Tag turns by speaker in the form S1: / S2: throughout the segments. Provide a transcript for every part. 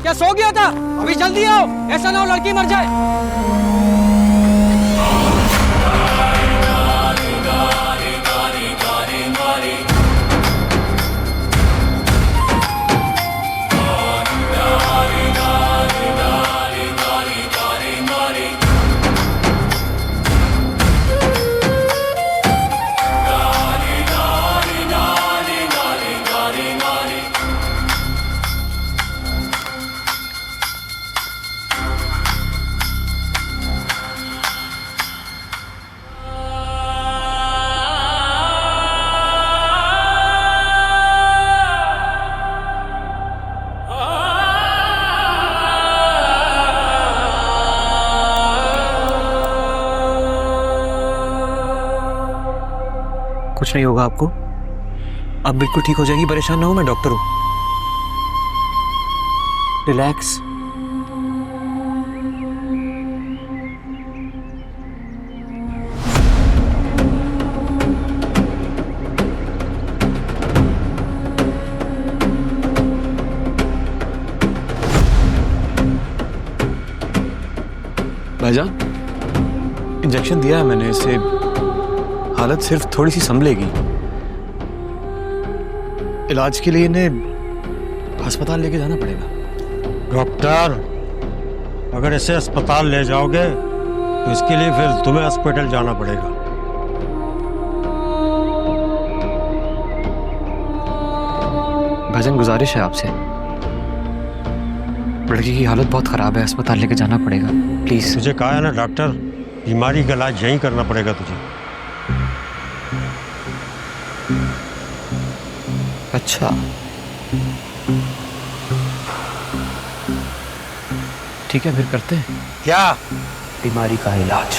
S1: क्या सो गया था? अभी जल्दी आओ, ऐसा ना हो लड़की मर जाए। कुछ नहीं होगा आपको, अब बिल्कुल ठीक हो जाएगी। परेशान ना हो, मैं डॉक्टर हूं। रिलैक्स। भाईजान, इंजेक्शन दिया है मैंने, इससे हालत सिर्फ थोड़ी सी संभलेगी। इलाज के लिए इन्हें अस्पताल लेके जाना पड़ेगा।
S2: डॉक्टर, अगर इसे अस्पताल ले जाओगे तो इसके लिए फिर तुम्हें हॉस्पिटल जाना पड़ेगा।
S1: भाईजान, गुजारिश है आपसे, लड़की की हालत बहुत खराब है, अस्पताल लेके जाना पड़ेगा, प्लीज।
S2: तुझे कहा है ना डॉक्टर, बीमारी का इलाज यहीं करना पड़ेगा तुझे।
S1: अच्छा, ठीक है, फिर करते हैं।
S2: क्या?
S1: बीमारी का इलाज।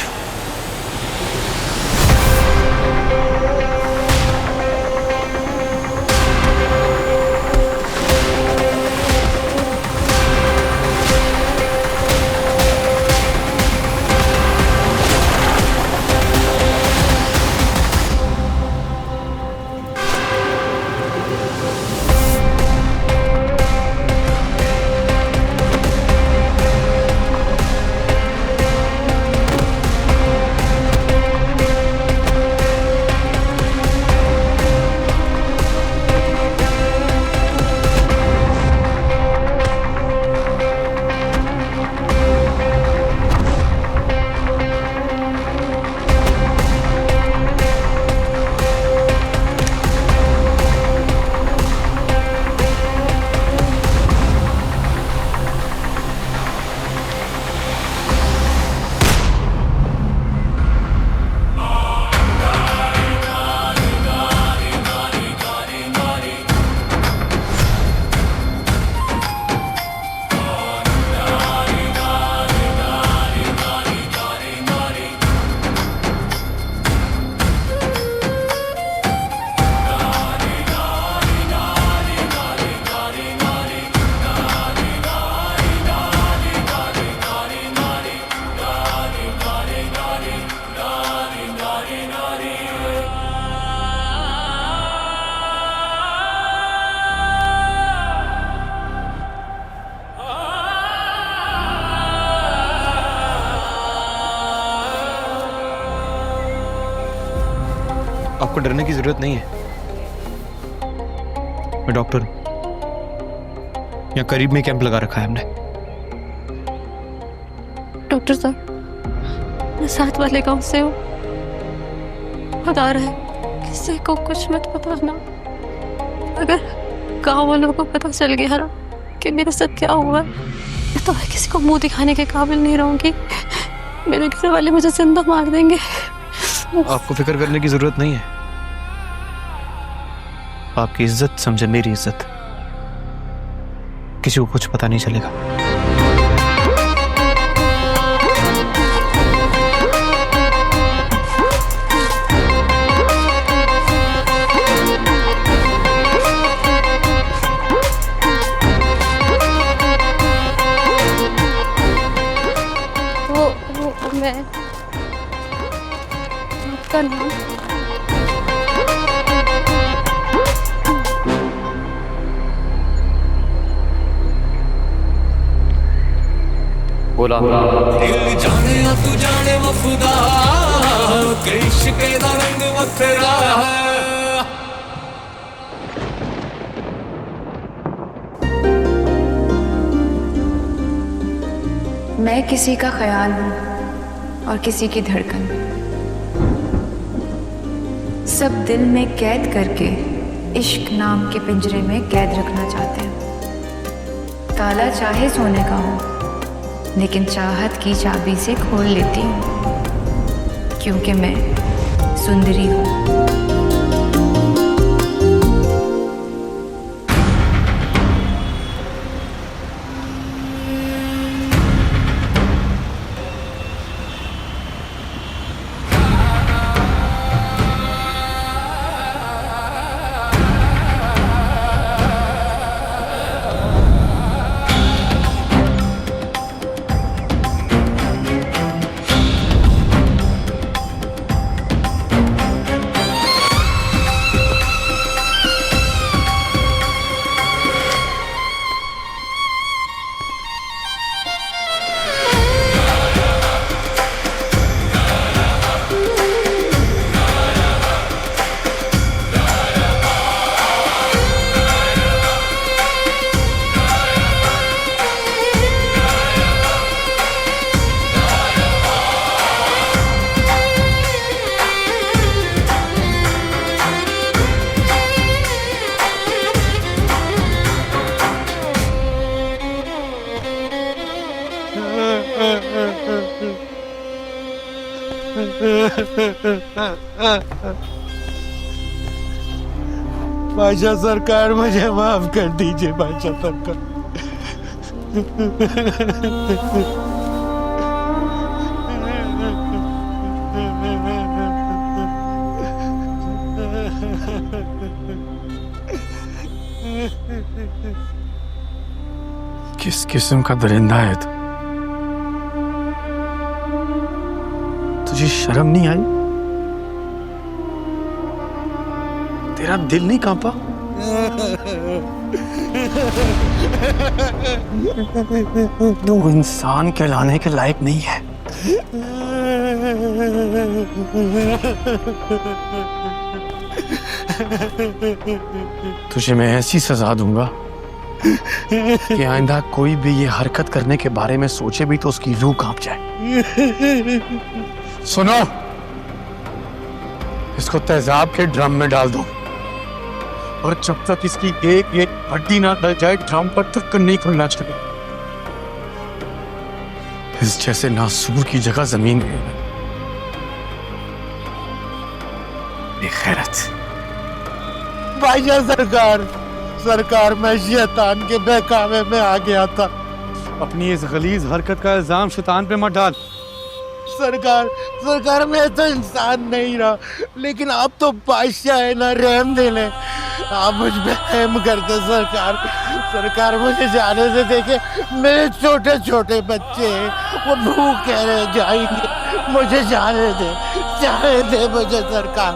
S1: आपको डरने की जरूरत नहीं है, मैं डॉक्टर हूं। यहाँ करीब में कैंप लगा रखा है हमने।
S3: डॉक्टर साहब, मैं साथ वाले गांव से हूँ, बता रहा है किसी को कुछ मत बताना। अगर गांव वालों को पता चल गया ना कि मेरे साथ क्या हुआ, तो मैं किसी को मुंह दिखाने के काबिल नहीं रहूंगी। मेरे घर वाले मुझे जिंदा मार देंगे।
S1: आपको फिक्र करने की जरूरत नहीं है। आपकी इज्जत समझे मेरी इज्जत, किसी को कुछ पता नहीं चलेगा।
S3: वो मैं आपका नाम?
S1: बोला
S4: दिल जाने तू जाने वफुदा के इश्क दा रंग वखरा है।
S5: मैं किसी का ख्याल हूँ और किसी की धड़कन, सब दिल में कैद करके इश्क नाम के पिंजरे में कैद रखना चाहते हैं। ताला चाहे सोने का हो लेकिन चाहत की चाबी से खोल लेती हूँ, क्योंकि मैं सुंदरी हूँ।
S2: बादशाह सरकार, मुझे माफ कर दीजिए बादशाह सरकार।
S1: किस किस्म का दरिंदा है तू? तुझे शर्म नहीं आई? तेरा दिल नहीं कांपा? तू इंसान कहलाने के लायक नहीं है। तुझे मैं ऐसी सजा दूंगा कि आइंदा कोई भी ये हरकत करने के बारे में सोचे भी तो उसकी रूह कांप जाए। सुनो, इसको तेजाब के ड्रम में डाल दो और जब तक इसकी एक एक हड्डी ना डल जाए ड्रम पर तक नहीं खुलना चाहिए। इस जैसे नासूर की जगह जमीन है। बेगैरत।
S2: बादशाह सरकार, सरकार मैं शैतान के बहकावे में आ गया था।
S1: अपनी इस गलीज हरकत का इल्जाम शैतान पे मत डाल।
S2: सरकार, सरकार मैं तो इंसान नहीं रहा, लेकिन आप तो बादशाह है ना, रहम दे ले। आप मुझ पे रहम करते सरकार। सरकार मुझे जाने से देखे, मेरे छोटे छोटे बच्चे हैं, वो भूख कह रहे जाएंगे, मुझे जाने दे मुझे सरकार।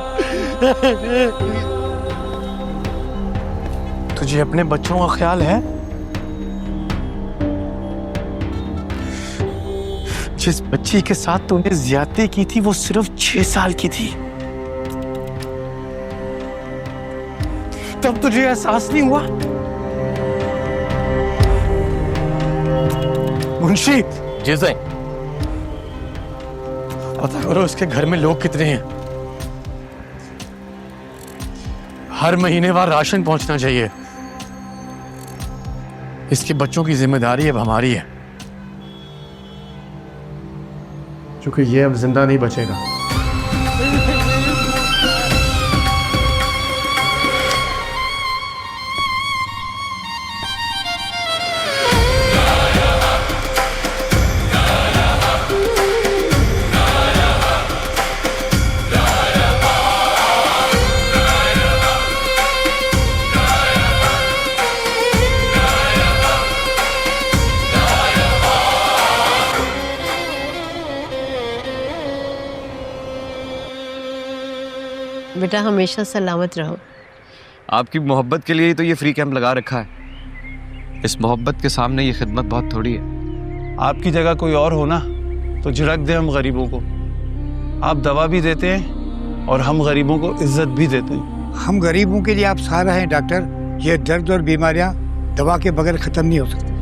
S1: तुझे अपने बच्चों का ख्याल है? जिस बच्ची के साथ तूने ज्यादती की थी वो सिर्फ 6 साल की थी। तब तुझे एहसास नहीं हुआ? मुंशी जी से पता करो इसके घर में लोग कितने हैं। हर महीनेवार राशन पहुंचना चाहिए। इसके बच्चों की जिम्मेदारी अब हमारी है, क्योंकि ये अब जिंदा नहीं बचेगा।
S6: बेटा हमेशा सलामत रहो।
S7: आपकी मोहब्बत के लिए ही तो ये फ्री कैंप लगा रखा है। इस मोहब्बत के सामने ये खिदमत बहुत थोड़ी है।
S8: आपकी जगह कोई और हो ना तो झिड़क दे हम गरीबों को। आप दवा भी देते हैं और हम गरीबों को इज्जत भी देते हैं।
S9: हम गरीबों के लिए आप सहारा हैं डॉक्टर। ये दर्द और बीमारियां दवा के बगैर खत्म नहीं हो सकती।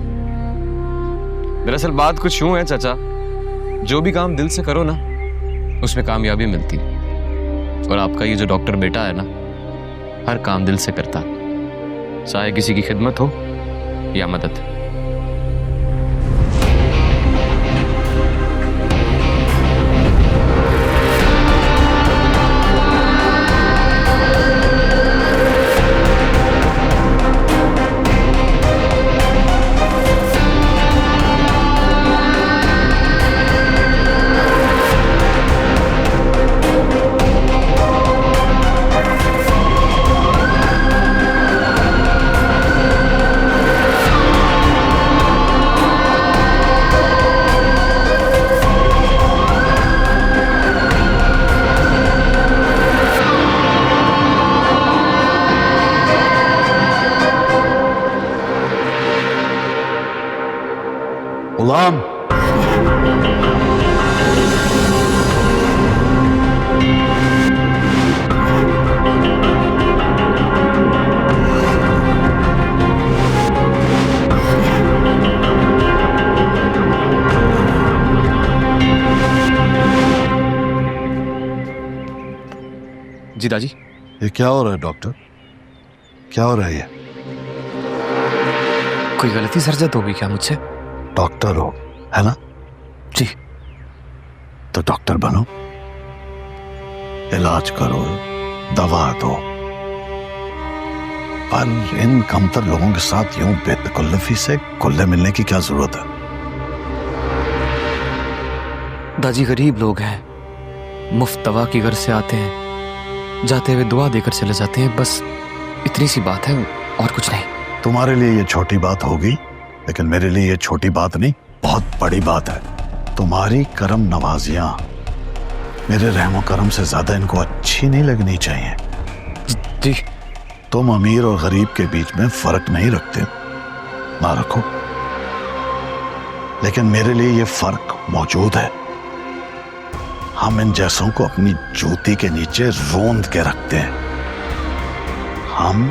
S7: दरअसल बात कुछ यूं है चाचा, जो भी काम दिल से करो ना उसमें कामयाबी मिलती है। और आपका ये जो डॉक्टर बेटा है ना, हर काम दिल से करता है, चाहे किसी की खिदमत हो या मदद।
S2: गुलाम,
S7: जी दादी।
S2: ये क्या हो रहा है डॉक्टर? क्या हो रहा है ये?
S7: कोई गलती सरजद होगी क्या मुझसे?
S2: डॉक्टर हो, है ना?
S7: जी।
S2: तो डॉक्टर बनो, इलाज करो, दवा दो, पर इन कमतर लोगों के साथ यूं बेतकल्लफी से कुल्ले मिलने की क्या जरूरत है?
S7: दादी गरीब लोग हैं, मुफ्त दवा की घर से आते हैं, जाते हुए दुआ देकर चले जाते हैं, बस इतनी सी बात है और कुछ नहीं।
S2: तुम्हारे लिए ये छोटी बात होगी, लेकिन मेरे लिए ये छोटी बात नहीं, बहुत बड़ी बात है। तुम्हारी करम नवाजियां मेरे रहमो करम से ज्यादा इनको अच्छी नहीं लगनी चाहिए।
S7: जी।
S2: तुम अमीर और गरीब के बीच में फर्क नहीं रखते, ना रखो, लेकिन मेरे लिए ये फर्क मौजूद है। हम इन जैसों को अपनी जूती के नीचे रोंद के रखते हैं। हम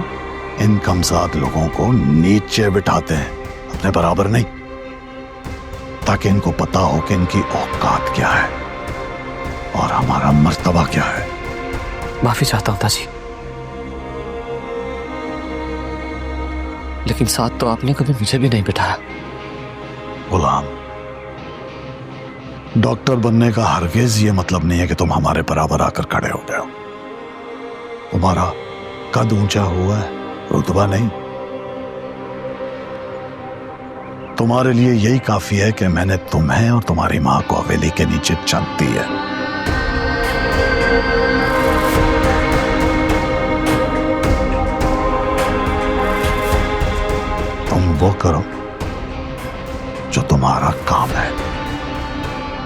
S2: इन कमजाद लोगों को नीचे बिठाते हैं, अपने बराबर नहीं, ताकि इनको पता हो कि इनकी औकात क्या है और हमारा मर्तबा क्या है।
S7: माफी चाहता हूं ताजी, लेकिन साथ तो आपने कभी मुझे भी नहीं बिठाया।
S2: गुलाम, डॉक्टर बनने का हरगिज ये मतलब नहीं है कि तुम हमारे बराबर आकर खड़े हो गए हो। तुम्हारा कद ऊंचा हुआ है, रुतबा नहीं। तुम्हारे लिए यही काफी है कि मैंने तुम्हें और तुम्हारी मां को हवेली के नीचे छत दी है। तुम वो करो जो तुम्हारा काम है,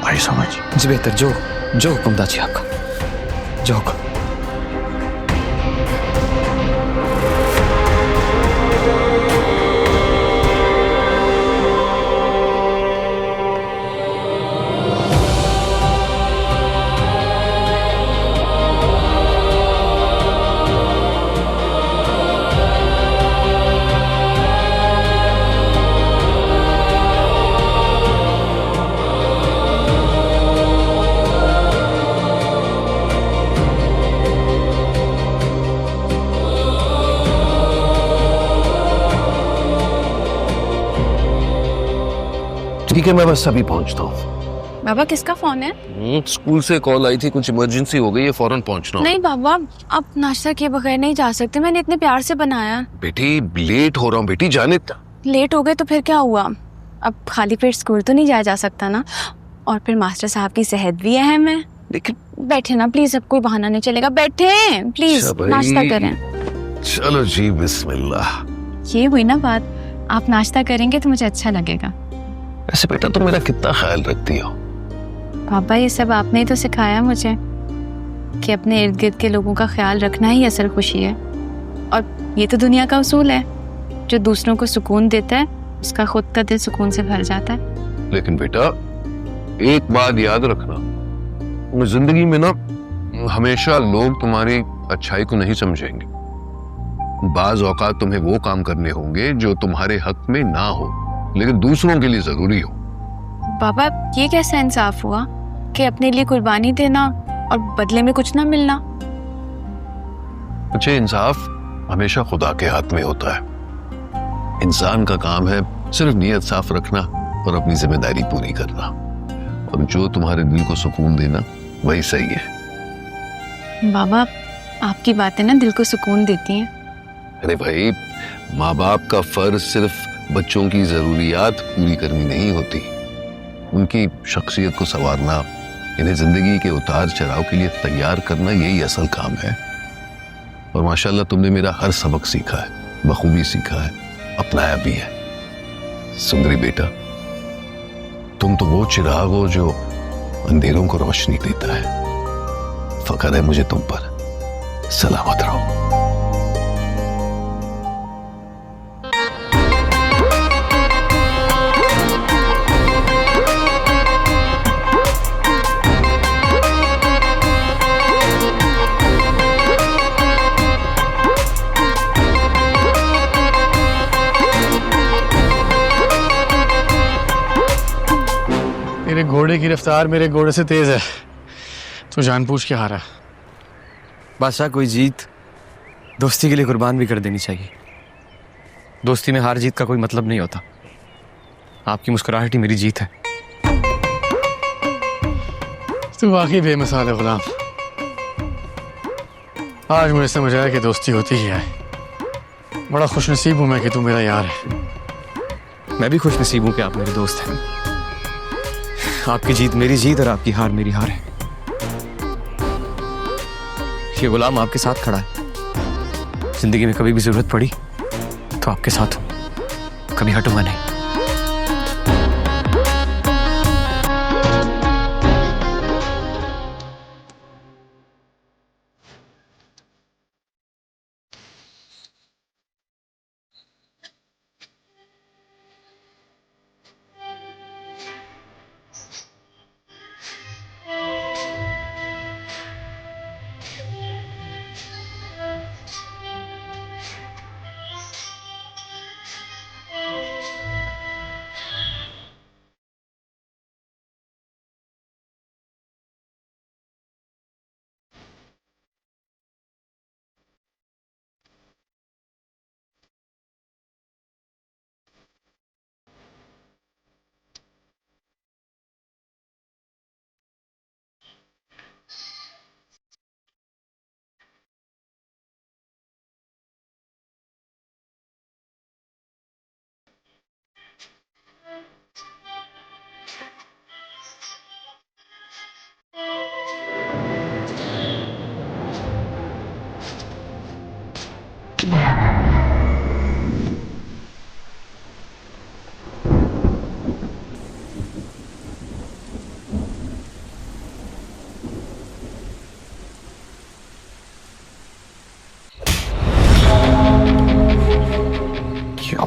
S2: आई समझ?
S7: जी बेहतर, जो हुक्म दाजी आपका, जो हुक्म।
S10: ठीक है, मैं बस अभी पहुंचता हूँ।
S5: बाबा किसका फोन है?
S10: स्कूल से कॉल आई थी, कुछ इमरजेंसी हो गई है, फौरन पहुंचना।
S5: नहीं बाबा, आप नाश्ता किए बगैर नहीं जा सकते, मैंने इतने प्यार से बनाया।
S10: बेटी लेट हो रहा हूँ बेटी, जाने।
S5: लेट हो गए तो फिर क्या हुआ? अब खाली पेट स्कूल तो नहीं जाया जा सकता ना, और फिर मास्टर साहब की सेहत भी अहम है।
S10: लेकिन
S5: बैठे ना प्लीज, अब कोई बहाना नहीं चलेगा, बैठे प्लीज, नाश्ता करें।
S10: चलो जी, बिस्मिल्लाह।
S5: ये हुई ना बात, आप नाश्ता करेंगे तो मुझे अच्छा लगेगा।
S10: ऐसे बेटा तुम मेरा कितना ख्याल रखती हो।
S5: पापा ये सब आपने ही तो सिखाया मुझे कि अपने इर्द गिर्द के लोगों का ख्याल रखना ही असल खुशी है, और ये तो दुनिया का उसूल है, जो दूसरों को सुकून देता है उसका खुद का दिल सुकून से भर जाता है।
S10: लेकिन बेटा एक बात याद रखना, जिंदगी में ना हमेशा लोग तुम्हारी अच्छाई को नहीं समझेंगे। बाज औकात तुम्हें वो काम करने होंगे जो तुम्हारे हक में ना हो लेकिन दूसरों के लिए जरूरी हो।
S5: बाबा ये कैसा इंसाफ हुआ कि अपने लिए कुर्बानी देना और बदले में कुछ ना मिलना?
S10: अच्छा, इंसाफ हमेशा खुदा के हाथ में होता है। इंसान का काम है सिर्फ नीयत साफ रखना और अपनी जिम्मेदारी पूरी करना, और जो तुम्हारे दिल को सुकून देना वही सही है।
S5: बाबा आपकी बातें ना दिल को सुकून देती हैं।
S10: अरे भाई, माँ बाप का फर्ज सिर्फ बच्चों की जरूरियात पूरी करनी नहीं होती, उनकी शख्सियत को संवारना, इन्हें जिंदगी के उतार चढ़ाव के लिए तैयार करना, यही असल काम है। और माशाल्लाह तुमने मेरा हर सबक सीखा है, बखूबी सीखा है, अपनाया भी है। सुंदरी बेटा, तुम तो वो चिराग हो जो अंधेरों को रोशनी देता है। फख्र है मुझे तुम पर। सलामत रहो।
S1: तेरे घोड़े की रफ्तार मेरे घोड़े से तेज है, तो जानबूझ के हारा।
S7: बादशाह, कोई जीत दोस्ती के लिए कुर्बान भी कर देनी चाहिए। दोस्ती में हार जीत का कोई मतलब नहीं होता। आपकी मुस्कुराहट ही मेरी जीत है।
S1: तू वाकई बेमिसाल है गुलाम। आज मुझे समझ आया कि दोस्ती होती ही है। बड़ा खुशनसीब हूं मैं कि तू मेरा यार है।
S7: मैं भी खुशनसीब हूं कि आप मेरे दोस्त हैं। आपकी जीत मेरी जीत और आपकी हार मेरी हार है। ये गुलाम आपके साथ खड़ा है। जिंदगी में कभी भी जरूरत पड़ी तो आपके साथ हूं, कभी हटूंगा नहीं।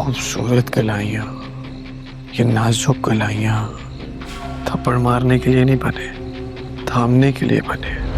S1: खूबसूरत कलाइयाँ, ये नाजुक कलाइयाँ थप्पड़ मारने के लिए नहीं बने, थामने के लिए बने।